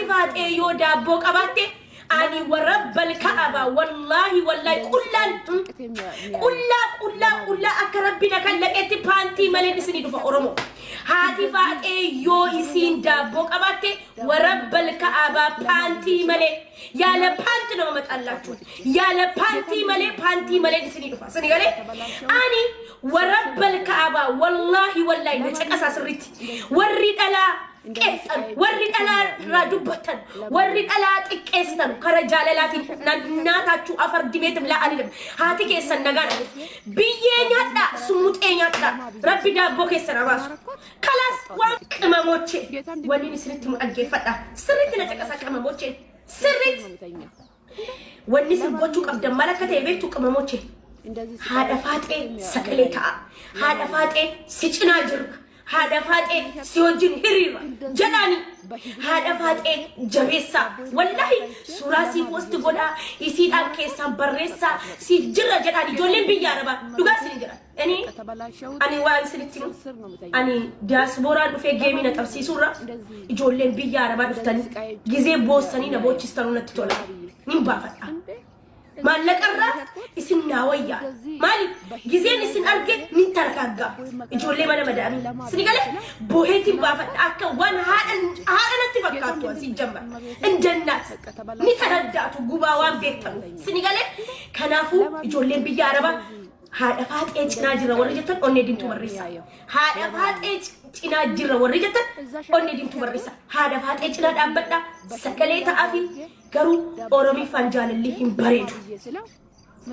فاتي يودا بوك أباتي أني ورب الكعبة والله كلا أكربنا كان لقيت بانتي مالي نسني دفع أورمو هاتي فاتي يو إسين دابوك أباتي ورب الكعبة بانتي مالي يا لبانتي نو متقلقون يا لبانتي مالي نسني دفع سني قالي أني ورب الكعبة والله نتك أساس ريتي ورد على كيسن ورد على رادوبتن ورد على كيسن كرجالاتي ناتاچو افر ديبيتم لا علم هاتي كيسن نغان بيينادا سموت اينادا ربي دابو كيسن راسو خلاص وقمموچه وني سرتم اجي فدا سرت نتقسا قمموچه سرت وني سبوچو قبد ملكته يبيتو قمموچه هذا فاتي سكليتا هذا فاتي سيچنا جرب هذا فاتي سيوجين هريرا جناني هذا فاتي جريسا والله سوراسي وسط غدا يسيد الكيسا بريسا سيف جرا جناني جولين بياربا دوغا سيجرا اني وان سيتين اني دياسبورا في جيمي نتبسي سورا جولين بياربا دفتن غيزي بوسني نبوچستانو نتتولا مين بافتا مالك الرا اسم ناويا مالي جزين اسم أرجع من تركاجا يجولي ما مدامي سنقاله بوهتي بافت أكا وان هذا نتفكرتوا سيجمع الجنات نترداتو جوا وان بيتهم سنقاله كنافو يجولي بيجاربا هذا فات إيش ناجرة ورجتن أنيدين تمرسا هذا فات إيش ناجرة ورجتن أنيدين تمرسا هذا فات إيش نادبنا سكليتا أفي كرو أورمي فنجان اللي هم بريدو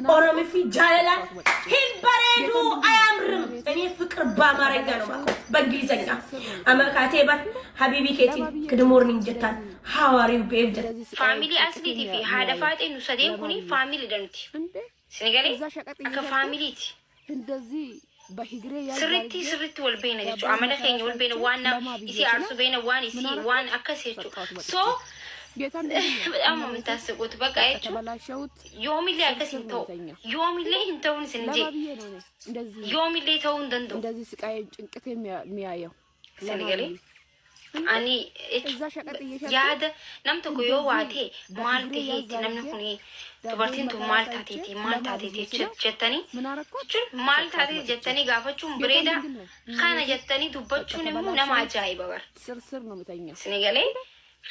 أورمي في جاللا هم بريدو أيامرم أني فكر بامارينجانو ماكو بانجليزانيا أما كاتبة حبيبي كيتي كدمورنين جتان حواريو بيبجت فاميلي أصلي تي في هذا فات إنه سدين كوني فاميلي دنتي سنغالي أكا فاميليتي سرتي والبين يجو عمله خيني والبين وانا يسي عرسو بين وان يسي وان أكس يجو سو أما من تاسقوت بقى يجو يوم اللي أكس ينتو يوم اللي ينتو نسنجي يوم اللي تون دندو سنغالي أني ياد نمتكو يو واتي مال تهيتي نمنكوني كبرتين تو مال تاتيتي جتاني مال تاتيتي جتاني غافتشون بريدا خانا جتاني دبتشون نما عجائبا بر سنغالي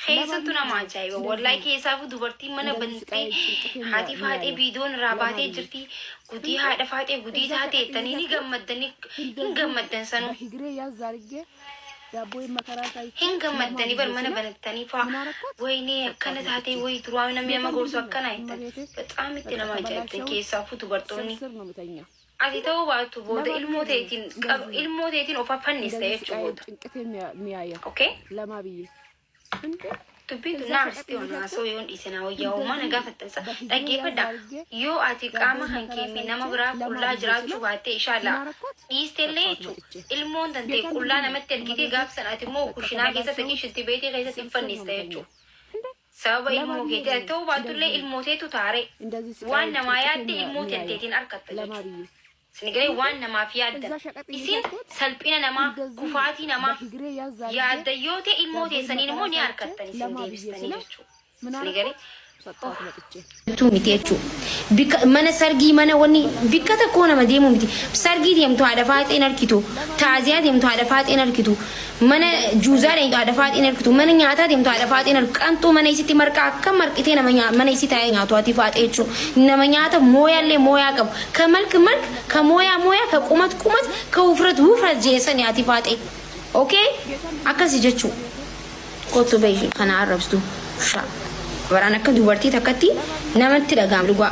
خيسن تو نما عجائبا والله كيسافو دبرتي منا بنتي هاتي فاتي بيدون راباتي جرتي قدي هادا فاتي قدي تاتي تاني نغمدن سنو هنگا مدني برمنا بنتني فا ويني كانت هاتي وي تروامنا ميما غورسو كنا يتن بتعامل تنما جايبتن كيسا فوتو برتوني عادي تو باتو بود الموتيتين اوفا فنيس تيجو بود اوكي تبيتو نارستي وانا سويون إسنا ويوما نقافت تنسى لكي فدا يو آتي قاما خانكي من نما برا كلا جرات شواتي إن شاء الله إيستيليتو المون دانتي كلا نمتل كيتي قاف سناتي مو كشنا كيسا تكي شنتي بيتي غيسا تنفنيس تيجو سبب المو كيتي تو باتو لي الموتيتو تاري وان نماياتي الموتيتين أركت تجو سنقولي وان نما في عدد إسين سلبينا نما كفاتي نما يا ديوتي الموتي سنين مو نياركتني سندي بستني جتشو سنقولي تو متيجو من سرقي من وني بكتا كونا مديمو متي سرقي ديم تو عدفات إنركتو تعزيات ديم تو عدفات إنركتو من جوزار ديم تو عدفات إنركتو من نياتا ديم تو عدفات إنرك أنتو من يسيتي مركا كم مركتين من يسيتي نياتو عدفات إيشو نما نياتا مويا اللي مويا كملك كمويا كقومت كوفرت جيسن عدفات إيه أوكي أكاسي جتشو كوتو بيجي خنا عربستو شا ورانا كدوبرتي تكتي نمت لقام لقوا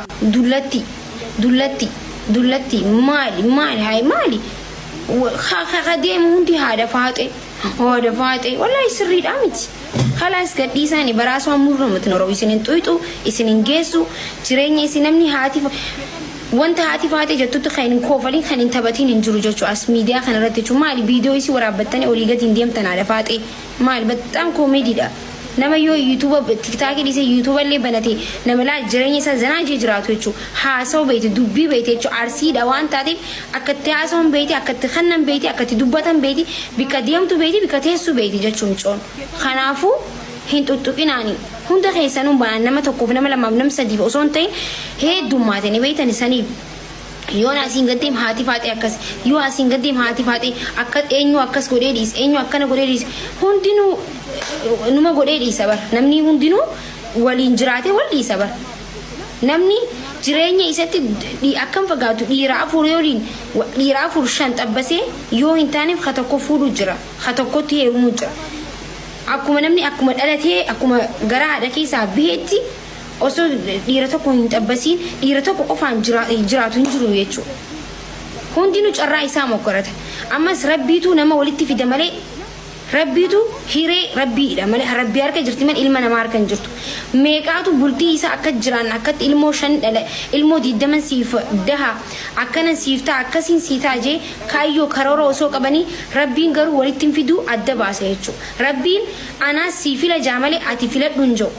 دولتي مالي هاي مالي خدي مهندي هذا فاتي والله يسري دامج خلاص قد يساني براسو أمور متنورو يسنين تويتو يسنين جيسو تريني يسنمني هاتي وانت هاتي فاتي جتو تخين كوفلين خلين تبتين انجرو جتو اس ميديا خن رتيشو مالي فيديو يسي ورابطاني اوليغت انديم تنادا فاتي مالي بتام كوميدي دا نما يو يوتيوب تيك توك دي سي يوتيوب اللي بنتي نما لا جريني سا زنا جيجراتوچو حاسو بيت دوبي بيتچو ارسي دوان تادي اكتياسون بيتي اكتخنن بيتي اكتي دوبتن بيتي بكديم تو بيتي بكتيسو بيتي جچونچون خنافو hin tuttuqinaani hunda keessanuu baan nama tokkoof nama lamaaf nama sadiif osoo hin ta'in heddummaatanii beeytan isanii yoo asiin gaddeem haati faate akkas yoo asiin gaddeem haati faate akka eenyu akkas godhee dhiis eenyu akkana godhee dhiis hundinuu numa godhee dhiisa bar namni hundinuu waliin jiraate wal dhiisa bar namni jireenya isatti akkam fagaatu dhiira afur yooliin dhiira afur shan xabbasee yoo hin taaneef ka tokko fuudhu jira ka tokkotti heerumuu jira akkuma namni akkuma dhalatee akkuma garaa haadha keessaa biheetti osoo dhiira tokko hin xabbasiin dhiira tokko qofaan jiraatu hin jiru jechuudha. Hundinuu carraa isaa mokkorata. Ammas rabbiitu nama walitti fida malee rabbiitu hiree rabbiidha malee rabbii harka jirti malee ilma namaa harka hin jirtu. Meeqaatu bultii isaa akka jiraan akkatti ilmoo 5 dhala ilmoo 20 siif daha akkana siif ta'a akkasiin sii ta'a jee kaayyoo karoora osoo qabanii rabbiin garuu walitti hin fidu adda baasa jechuudha. Rabbiin anaas sii fila jaamalee ati filadhu hin jiru.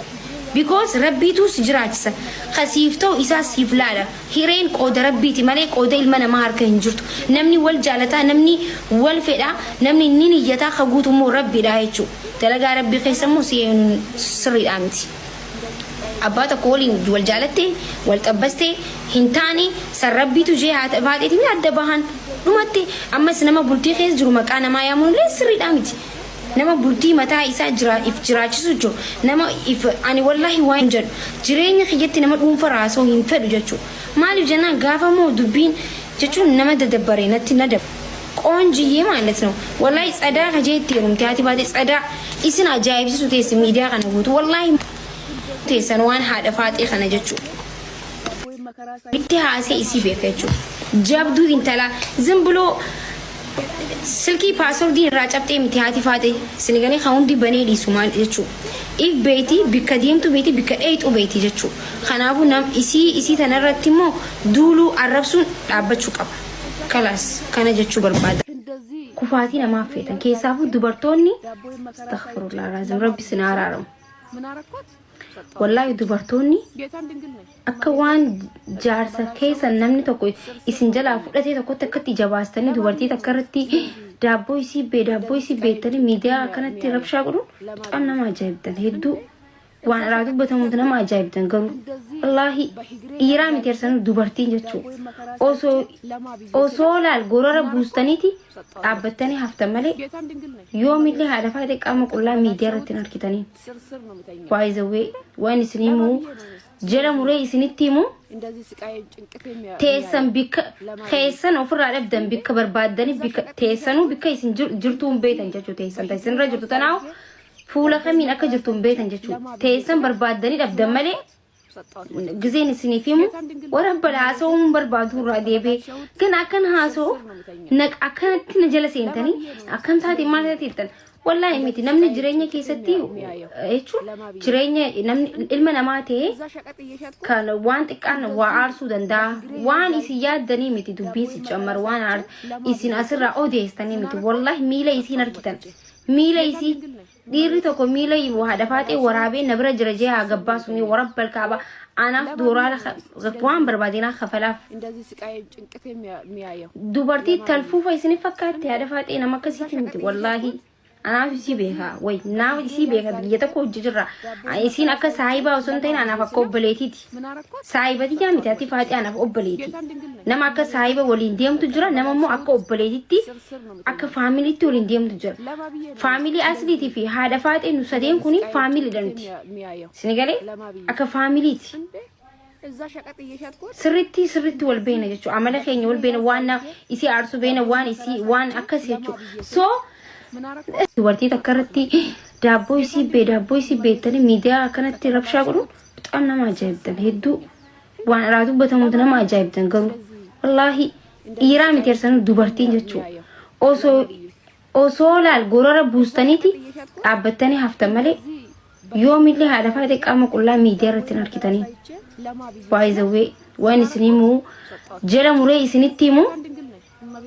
Because rabbiitu si jiraachisa khasiif ta'u isaa siif laala hireen qooda rabbiiti malee qooda ilma namaa harka hin jirtu namni wal jaalataa namni wal fedha namni inni niyyataa kaguutummoo rabbiidha jechuudha dalagaa rabbii keessammoo sirriidhaa miti abbaa tokko waliin wal jaalattee wal xabbaste hin taane san rabbiitu jee haa ta'eetiin adda bahan dhumatte ammas nama bultii keessa jiru maqaa namaa yaamuun sirriidhaa miti. nama bultii mataa isaa jiraachisu jiru nama ani wallahi waan jedhu jireenya kiyyatti nama dhuunfa raasoo hin fedhu jechuudha maaliif jennaan gaafa moo dubbiin jechuun nama dadabbaree natti na dab qoonjiyyee ማለት ነው wallahi tsadaa kajeetti yerumti haati baate tsadaa isin ajaa'ibsiisu teessi miidiyaa kana guutu wallahi teessan waan haadha faaxee kana jechuudha itti haasee isii beeka jechuudha jabduu intala zimbuloo silki password irraa cabxee miti haati faate siniganii hawundi banee dhiisu maal jechuudha if beeti bikka deemtu beeti bikka dheeyxu beeti jechuudha kanaafuu nam isii tanarratti immoo duuluu arrabsuun dhaabbachuu qaba kalaas kana jechuu barbaada kufaatii namaaf feetan keessaafuu dubartoonni astaghfirullah raazim rabbi sinaa araaramu wallahi dubartoonni akka waan jaarsa keessa namni tokko isin jalaa fudhatee tokkotti akkatti jabaastanii dubartii takka irratti daabboo isii beektanii miidiyaa akkanatti rabshaa godhuun bixaan nama ajaa'ibdan hedduu waan irraa dubbatamuutu nama ajaa'ibdan garuu wallahi dhiiraa miti ersan dubartiin jechuudha osoo laal gorora buustaniiti dhaabbattanii haftan malee yoomillee haadha faate qaama qullaa miidiyaa irratti hin harkitanii waayizawee waan isinimuu jala muree isinitti himu teessan bikka keessan ofirraa dhabdan bikka barbaaddanii bikka teessanuu bikka isin jirtuun beetan jechuudha teessan irra jirtu tanaaw fuula kamiin akka jirtuun beetan jechuudha teessan barbaaddanii dhabdan malee gizeen isiniif himu warabbala haasa'uun barbaadu irraa deebee gan akkan haasa'u akkanatti na jala seentanii akkam taate maal taatee wallahi miti namni jireenya keessatti jechuun jireenya namni ilma namaa ta'e kan waan xiqqaan waa aarsuu danda'a waan isin yaaddanii miti dubbiin si cammar waan isin asirraa odeessanii miti wallahi miila isin harkitan miila isii dhiirri tokko miila haadha faatee waraabee na bira jira jee haa gabbaasu warabbal kaaba anaaf dooraa waan barbaadinaa kafalaaf dubartii talfuufa isin fakkaatti haadha faatee nama akkasiiti miti wallahi anaaf isii beeka way naaf isii beeka biyya tokko hojjirra isin akka saayibaa osoo hin ta'in anaaf akka obboleetiiti saayibati jaamiti ati faati anaaf obboleeti nama akka saayiba waliin deemtu jira nama immoo akka obboleetitti akka faamiliitti waliin deemtu jira faamilii asliitii fi haadha faatee nu sadeen kuni faamiliidha nuti sinigalee akka faamiliiti sirritti wal beena jechuudha amala keenya wal beena waan isii aarsu beena waan akkas jechuudha so dubartii takka irratti daabboo isii beektanii miidiyaa akkanatti rabshaa godhuun bixaan nama ajaa'ibdan hedduu waan irraa dubbatamuutu nama ajaa'ibdan garuu wallahi dhiiraa miti ersan dubartiin jechuudha osoo laal gorora buustaniiti dhaabbattanii haftan malee yoomillee haadha faate qaama qullaa miidiyaa irratti hin harkitanii waayizawee waan isinimuu jala muree isinitti himu